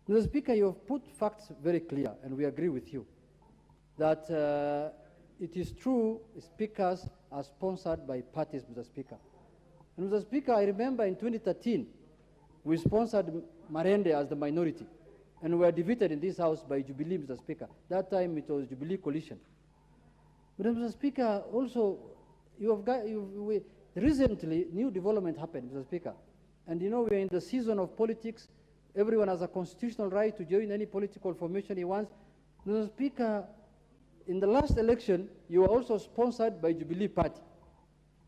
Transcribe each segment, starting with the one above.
Mr. Speaker, you have put facts very clear, and we agree with you, that it is true speakers are sponsored by parties, Mr. Speaker. And Mr. Speaker, I remember in 2013, we sponsored Marende as the minority, and we were defeated in this House by Jubilee, Mr. Speaker. That time it was Jubilee coalition. But Mr. Speaker, also, recently, new development happened, Mr. Speaker. And you know, we are in the season of politics. Everyone has a constitutional right to join any political formation he wants. Mr. Speaker, in the last election, you were also sponsored by Jubilee Party.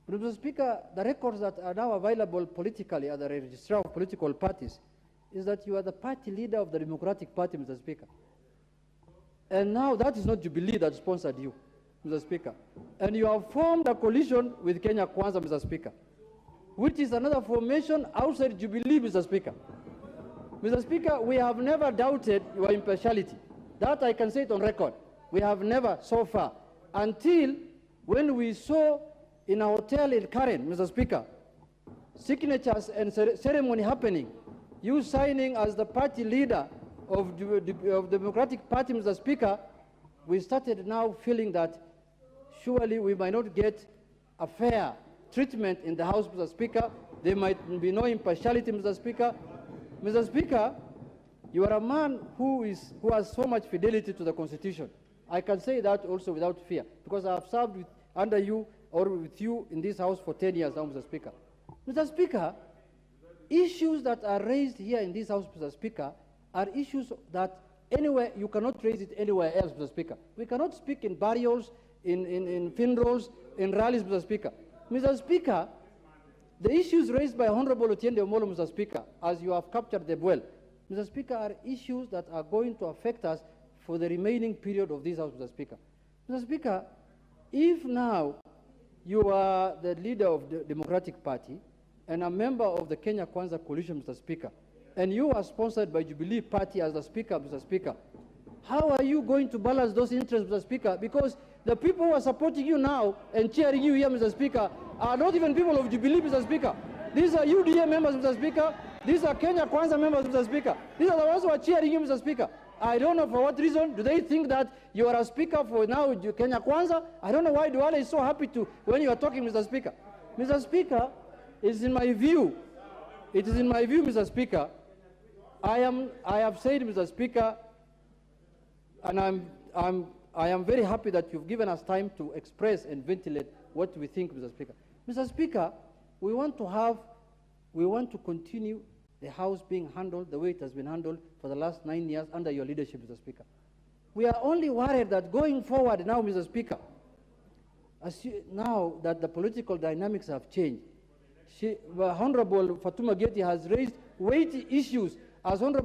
But Mr. Speaker, the records that are now available politically at the registrar of political parties is that you are the party leader of the Democratic Party, Mr. Speaker. And now that is not Jubilee that sponsored you, Mr. Speaker. And you have formed a coalition with Kenya Kwanza, Mr. Speaker, which is another formation outside Jubilee, Mr. Speaker. Mr. Speaker, we have never doubted your impartiality. That I can say it on record. We have never so far, until when we saw in a hotel in Karen, Mr. Speaker, signatures and ceremony happening, you signing as the party leader of the Democratic Party, Mr. Speaker, we started now feeling that surely we might not get a fair treatment in the House, Mr. Speaker. There might be no impartiality, Mr. Speaker. Mr. Speaker, you are a man who has so much fidelity to the Constitution. I can say that also without fear, because I have served under you or with you in this House for 10 years now, Mr. Speaker. Mr. Speaker, issues that are raised here in this House, Mr. Speaker, are issues that anywhere, you cannot raise it anywhere else, Mr. Speaker. We cannot speak in burials, in funerals, in rallies, Mr. Speaker. Mr. Speaker, the issues raised by Honorable Otiende Omolo, Mr. Speaker, as you have captured them well, Mr. Speaker, are issues that are going to affect us for the remaining period of this House, Mr. Speaker. Mr. Speaker, if now you are the leader of the Democratic Party and a member of the Kenya Kwanza coalition, Mr. Speaker, and you are sponsored by Jubilee Party as the Speaker, Mr. Speaker, how are you going to balance those interests, Mr. Speaker? Because the people who are supporting you now and cheering you here, Mr. Speaker, are not even people of Jubilee, Mr. Speaker. These are UDA members, Mr. Speaker. These are Kenya Kwanza members, Mr. Speaker. These are the ones who are cheering you, Mr. Speaker. I don't know for what reason. Do they think that you are a speaker for now Kenya Kwanza? I don't know why Duale is so happy to when you are talking, Mr. Speaker. Mr. Speaker, it is in my view, Mr. Speaker, I have said, Mr. Speaker, and I am very happy that you've given us time to express and ventilate what we think, Mr. Speaker. Mr. Speaker, we want to continue the House being handled the way it has been handled for the last 9 years under your leadership, Mr. Speaker. We are only worried that going forward now, Mr. Speaker, now that the political dynamics have changed, Honorable Fatuma Geti has raised weighty issues as Honorable